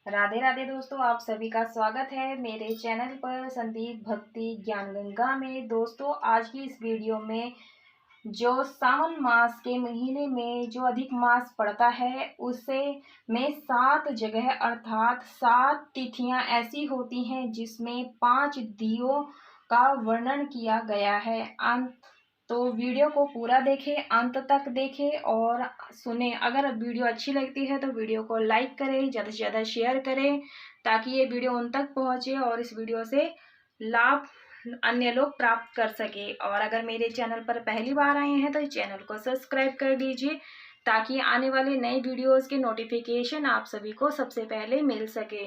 राधे राधे दोस्तों, आप सभी का स्वागत है मेरे चैनल पर संदीप भक्ति ज्ञान गंगा में। दोस्तों, आज की इस वीडियो में जो सावन मास के महीने में जो अधिक मास पड़ता है उसे में 7 जगह अर्थात 7 तिथियां ऐसी होती हैं जिसमें 5 दियों का वर्णन किया गया है। तो वीडियो को पूरा देखें, अंत तक देखें और सुने। अगर वीडियो अच्छी लगती है तो वीडियो को लाइक करें, ज़्यादा से ज़्यादा शेयर करें ताकि ये वीडियो उन तक पहुंचे और इस वीडियो से लाभ अन्य लोग प्राप्त कर सके। और अगर मेरे चैनल पर पहली बार आए हैं तो इस चैनल को सब्सक्राइब कर दीजिए ताकि आने वाले नए वीडियोस के नोटिफिकेशन आप सभी को सबसे पहले मिल सके।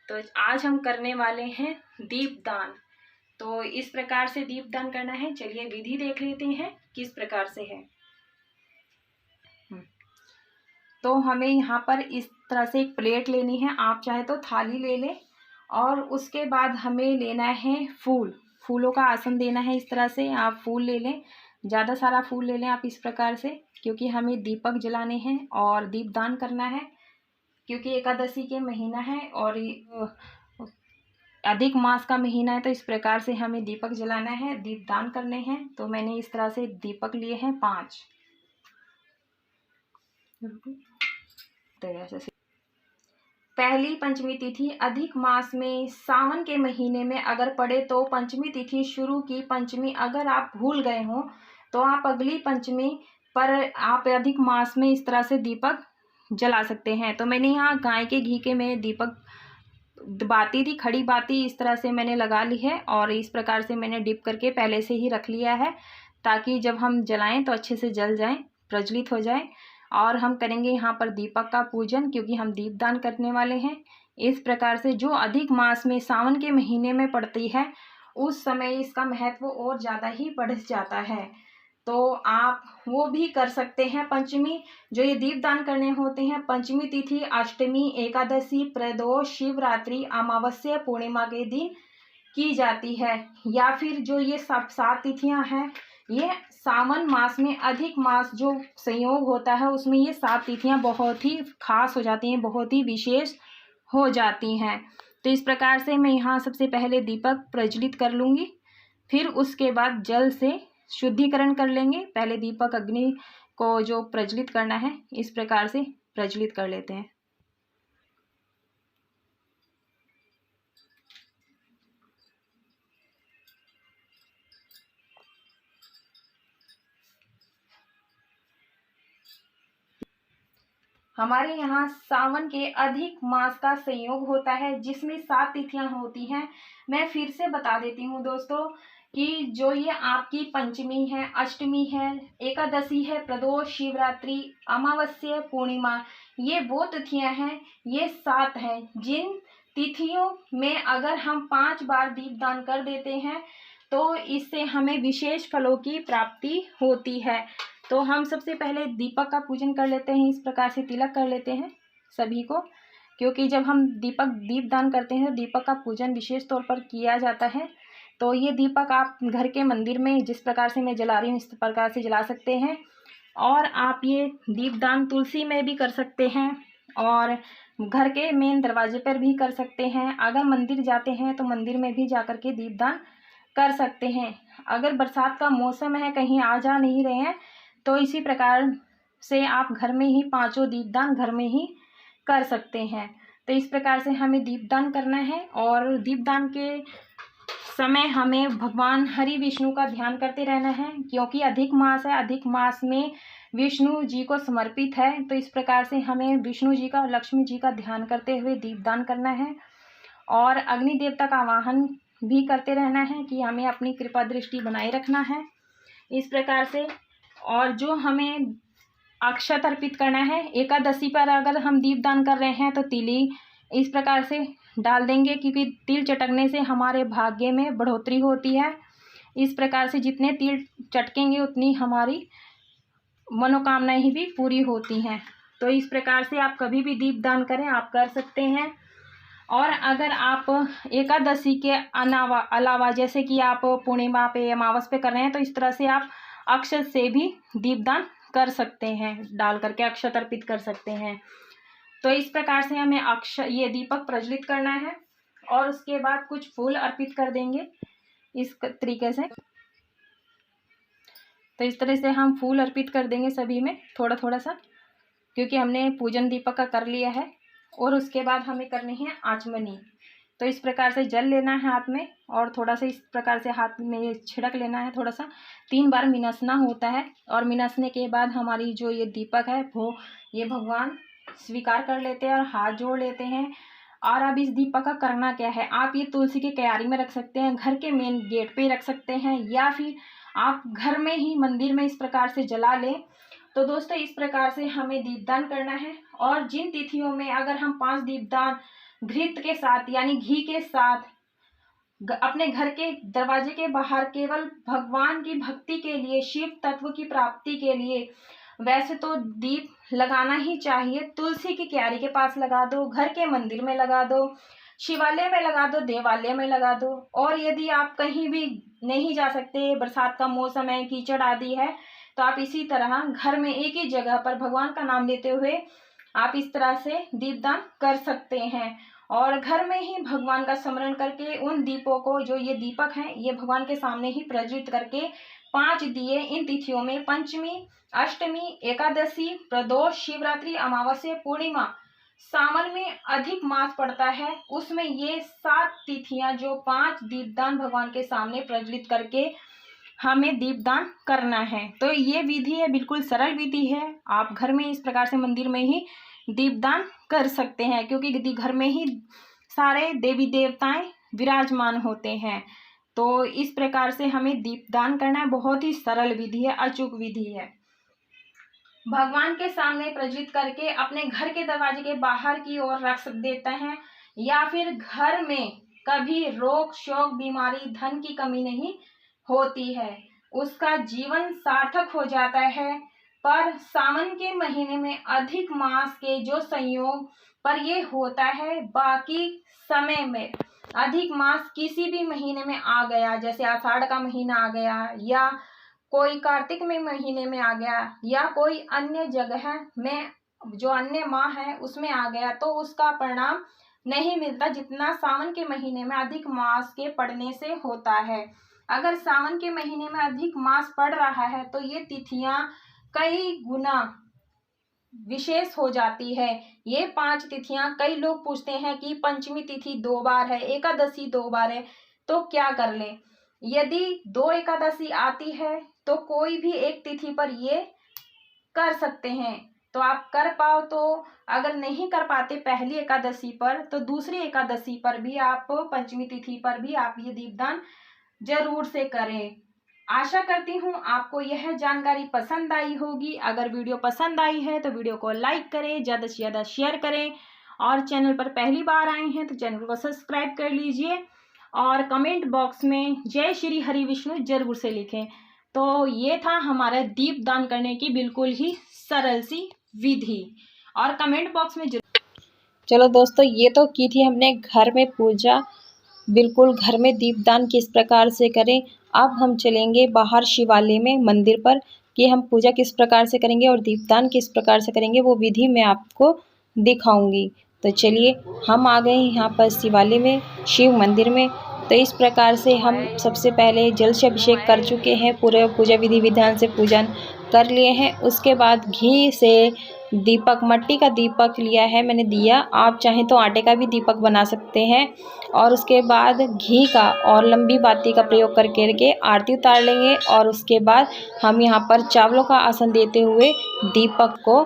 तो आज हम करने वाले हैं दीपदान। तो इस प्रकार से दीपदान करना है। चलिए विधि देख लेते हैं किस प्रकार से है। तो हमें यहाँ पर इस तरह से एक प्लेट लेनी है, आप चाहे तो थाली ले लें। और उसके बाद हमें लेना है फूलों का आसन देना है। इस तरह से आप फूल ले लें, ज़्यादा सारा फूल ले लें आप इस प्रकार से, क्योंकि हमें दीपक जलाने हैं और दीपदान करना है। क्योंकि एकादशी के महीना है और अधिक मास का महीना है, तो इस प्रकार से हमें दीपक जलाना है, दीपदान करने हैं। तो मैंने इस तरह से दीपक लिए हैं 5। पहली पंचमी तिथि अधिक मास में सावन के महीने में अगर पड़े तो पंचमी तिथि शुरू की पंचमी अगर आप भूल गए हो तो आप अगली पंचमी पर आप अधिक मास में इस तरह से दीपक जला सकते हैं। तो मैंने यहाँ गाय के घी के में दीपक बाती थी, खड़ी बाती इस तरह से मैंने लगा ली है और इस प्रकार से मैंने डिप करके पहले से ही रख लिया है ताकि जब हम जलाएं तो अच्छे से जल जाएं, प्रज्वलित हो जाए। और हम करेंगे यहाँ पर दीपक का पूजन, क्योंकि हम दीपदान करने वाले हैं। इस प्रकार से जो अधिक मास में सावन के महीने में पड़ती है उस समय इसका महत्व और ज़्यादा ही बढ़ जाता है। तो आप वो भी कर सकते हैं। पंचमी जो ये दीपदान करने होते हैं, पंचमी तिथि, अष्टमी, एकादशी, प्रदोष, शिवरात्रि, अमावस्या, पूर्णिमा के दिन की जाती है। या फिर जो ये 7 तिथियां हैं, ये सावन मास में अधिक मास जो संयोग होता है उसमें ये 7 तिथियां बहुत ही खास हो जाती हैं, बहुत ही विशेष हो जाती हैं। तो इस प्रकार से मैं यहाँ सबसे पहले दीपक प्रज्वलित कर लूँगी, फिर उसके बाद जल से शुद्धिकरण कर लेंगे। पहले दीपक अग्नि को जो प्रज्वलित करना है इस प्रकार से प्रज्वलित कर लेते हैं। हमारे यहाँ सावन के अधिक मास का संयोग होता है जिसमें 7 तिथियां होती हैं। मैं फिर से बता देती हूँ दोस्तों कि जो ये आपकी पंचमी है, अष्टमी है, एकादशी है, प्रदोष, शिवरात्रि, अमावस्या, पूर्णिमा, ये वो तिथियां हैं, ये 7 हैं। जिन तिथियों में अगर हम 5 बार दीपदान कर देते हैं तो इससे हमें विशेष फलों की प्राप्ति होती है। तो हम सबसे पहले दीपक का पूजन कर लेते हैं। इस प्रकार से तिलक कर लेते हैं सभी को, क्योंकि जब हम दीपदान करते हैं तो दीपक का पूजन विशेष तौर पर किया जाता है। तो ये दीपक आप घर के मंदिर में जिस प्रकार से मैं जला रही हूँ इस प्रकार से जला सकते हैं। और आप ये दीपदान तुलसी में भी कर सकते हैं और घर के मेन दरवाजे पर भी कर सकते हैं। अगर मंदिर जाते हैं तो मंदिर में भी जा कर के दीपदान कर सकते हैं। अगर बरसात का मौसम है, कहीं आ जा नहीं रहे हैं, तो इसी प्रकार से आप घर में ही 5 दीपदान घर में ही कर सकते हैं। तो इस प्रकार से हमें दीपदान करना है और दीपदान के समय हमें भगवान हरि विष्णु का ध्यान करते रहना है, क्योंकि अधिक मास है, अधिक मास में विष्णु जी को समर्पित है। तो इस प्रकार से हमें विष्णु जी का, लक्ष्मी जी का ध्यान करते हुए दीपदान करना है और अग्नि देवता का आवाहन भी करते रहना है कि हमें अपनी कृपा दृष्टि बनाए रखना है इस प्रकार से। और जो हमें अक्षत अर्पित करना है, एकादशी पर अगर हम दीपदान कर रहे हैं तो तिली इस प्रकार से डाल देंगे, क्योंकि तिल चटकने से हमारे भाग्य में बढ़ोतरी होती है। इस प्रकार से जितने तिल चटकेंगे उतनी हमारी मनोकामनाएं भी पूरी होती हैं। तो इस प्रकार से आप कभी भी दीपदान करें, आप कर सकते हैं। और अगर आप एकादशी के अलावा जैसे कि आप पूर्णिमा पे, अमावस पे कर रहे हैं, तो इस तरह से आप अक्षत से भी दीपदान कर सकते हैं, डाल करके अक्षत अर्पित कर सकते हैं। तो इस प्रकार से हमें ये दीपक प्रज्वलित करना है और उसके बाद कुछ फूल अर्पित कर देंगे इस तरीके से। तो इस तरह से हम फूल अर्पित कर देंगे सभी में थोड़ा थोड़ा सा, क्योंकि हमने पूजन दीपक का कर लिया है। और उसके बाद हमें करनी है आचमनी। तो इस प्रकार से जल लेना है हाथ में और थोड़ा सा इस प्रकार से हाथ में छिड़क लेना है, थोड़ा सा 3 बार मिनसना होता है। और मिनसने के बाद हमारी जो ये दीपक है वो ये भगवान स्वीकार कर लेते हैं और हाथ जोड़ लेते हैं। और अब इस दीपक का करना क्या है, आप ये तुलसी की क्यारी में रख सकते हैं, घर के मेन गेट पे रख सकते हैं, या फिर आप घर में ही मंदिर में इस प्रकार से जला लें। तो दोस्तों इस प्रकार से हमें दीपदान करना है। और जिन तिथियों में अगर हम 5 दीपदान घृत के साथ यानी घी के साथ अपने घर के दरवाजे के बाहर केवल भगवान की भक्ति के लिए, शिव तत्व की प्राप्ति के लिए, वैसे तो दीप लगाना ही चाहिए। तुलसी की क्यारी के पास लगा दो, घर के मंदिर में लगा दो, शिवालय में लगा दो, देवालय में लगा दो। और यदि आप कहीं भी नहीं जा सकते, बरसात का मौसम है, कीचड़ आदि है, तो आप इसी तरह घर में एक ही जगह पर भगवान का नाम लेते हुए आप इस तरह से दीपदान कर सकते हैं। और घर में ही भगवान का स्मरण करके उन दीपों को, जो ये दीपक हैं, ये भगवान के सामने ही प्रज्वलित करके 5 दिए इन तिथियों में, पंचमी, अष्टमी, एकादशी, प्रदोष, शिवरात्रि, अमावस्या, पूर्णिमा, सावन में अधिक मास पड़ता है, उसमें ये 7 तिथियां जो 5 दीपदान भगवान के सामने प्रज्वलित करके हमें दीपदान करना है। तो ये विधि है, बिल्कुल सरल विधि है। आप घर में इस प्रकार से मंदिर में ही दीपदान कर सकते हैं, क्योंकि घर में ही सारे देवी देवताएं विराजमान होते हैं। तो इस प्रकार से हमें दीपदान करना है, बहुत ही सरल विधि है, अचूक विधि है। भगवान के सामने प्रज्वलित करके अपने घर के दरवाजे के बाहर की ओर रख देते हैं, या फिर घर में कभी रोग शोक बीमारी धन की कमी नहीं होती है, उसका जीवन सार्थक हो जाता है। पर सावन के महीने में अधिक मास के जो संयोग पर ये होता है, बाकी समय में अधिक मास किसी भी महीने में आ गया, जैसे आषाढ़ का महीना आ गया, या कोई कार्तिक में महीने में आ गया, या कोई अन्य जगह में जो अन्य माह है उसमें आ गया, तो उसका परिणाम नहीं मिलता जितना सावन के महीने में अधिक मास के पड़ने से होता है। अगर सावन के महीने में अधिक मास पड़ रहा है तो ये तिथियां कई गुना विशेष हो जाती है। ये 5 तिथियां, कई लोग पूछते हैं कि पंचमी तिथि 2 बार है, एकादशी 2 बार है, तो क्या कर लें। यदि 2 एकादशी आती है तो कोई भी एक तिथि पर ये कर सकते हैं, तो आप कर पाओ। तो अगर नहीं कर पाते पहली एकादशी पर, तो दूसरी एकादशी पर भी आप, पंचमी तिथि पर भी आप ये दीपदान जरूर से करें। आशा करती हूँ आपको यह जानकारी पसंद आई होगी। अगर वीडियो पसंद आई है तो वीडियो को लाइक करें, ज़्यादा से ज़्यादा शेयर करें, और चैनल पर पहली बार आए हैं तो चैनल को सब्सक्राइब कर लीजिए, और कमेंट बॉक्स में जय श्री हरि विष्णु जरूर से लिखें। तो ये था हमारा दीपदान करने की बिल्कुल ही सरल सी विधि, और कमेंट बॉक्स में चलो दोस्तों, ये तो की थी हमने घर में पूजा, बिल्कुल घर में दीपदान किस प्रकार से करें। अब हम चलेंगे बाहर शिवालय में, मंदिर पर, कि हम पूजा किस प्रकार से करेंगे और दीपदान किस प्रकार से करेंगे, वो विधि मैं आपको दिखाऊंगी। तो चलिए, हम आ गए यहाँ पर शिवालय में, शिव मंदिर में। तो इस प्रकार से हम सबसे पहले जल से अभिषेक कर चुके हैं, पूरे पूजा विधि विधान से पूजन कर लिए हैं। उसके बाद घी से दीपक, मट्टी का दीपक लिया है मैंने दिया, आप चाहें तो आटे का भी दीपक बना सकते हैं। और उसके बाद घी का और लंबी बाती का प्रयोग करके आरती उतार लेंगे। और उसके बाद हम यहाँ पर चावलों का आसन देते हुए दीपक को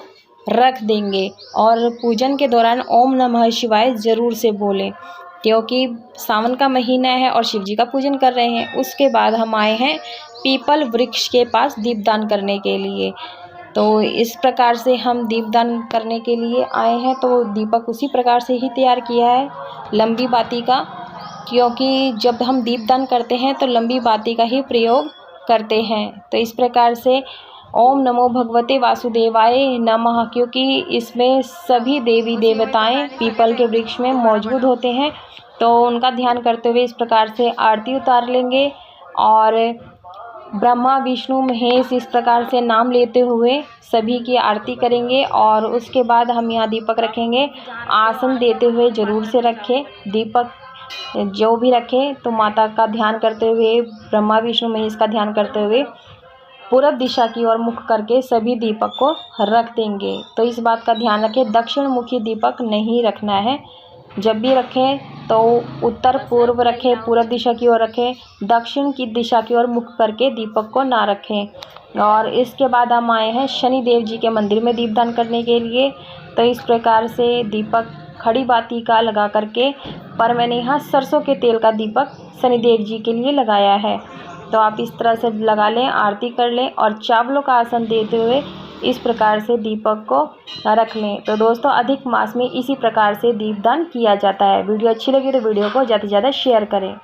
रख देंगे, और पूजन के दौरान ओम नमः शिवाय ज़रूर से बोलें, क्योंकि सावन का महीना है और शिव जी का पूजन कर रहे हैं। उसके बाद हम आए हैं पीपल वृक्ष के पास दीपदान करने के लिए। तो इस प्रकार से हम दीपदान करने के लिए आए हैं। तो दीपक उसी प्रकार से ही तैयार किया है, लंबी बाती का, क्योंकि जब हम दीपदान करते हैं तो लंबी बाती का ही प्रयोग करते हैं। तो इस प्रकार से ओम नमो भगवते वासुदेवाय नमः, क्योंकि इसमें सभी देवी देवताएं पीपल के वृक्ष में मौजूद होते हैं, तो उनका ध्यान करते हुए इस प्रकार से आरती उतार लेंगे। और ब्रह्मा विष्णु महेश इस प्रकार से नाम लेते हुए सभी की आरती करेंगे और उसके बाद हम यहाँ दीपक रखेंगे। आसन देते हुए ज़रूर से रखें। दीपक जो भी रखें तो माता का ध्यान करते हुए, ब्रह्मा विष्णु महेश का ध्यान करते हुए पूरब दिशा की ओर मुख करके सभी दीपक को रख देंगे। तो इस बात का ध्यान रखें, दक्षिण मुखी दीपक नहीं रखना है। जब भी रखें तो उत्तर पूर्व रखें, पूरब दिशा की ओर रखें। दक्षिण की दिशा की ओर मुख करके दीपक को ना रखें। और इसके बाद हम आए हैं शनि देव जी के मंदिर में दीपदान करने के लिए। तो इस प्रकार से दीपक खड़ी बाती का लगा करके, पर मैंने यहाँ सरसों के तेल का दीपक शनिदेव जी के लिए लगाया है। तो आप इस तरह से लगा लें, आरती कर लें और चावलों का आसन देते हुए इस प्रकार से दीपक को रख लें। तो दोस्तों, अधिक मास में इसी प्रकार से दीपदान किया जाता है। वीडियो अच्छी लगी तो वीडियो को ज़्यादा से ज़्यादा शेयर करें।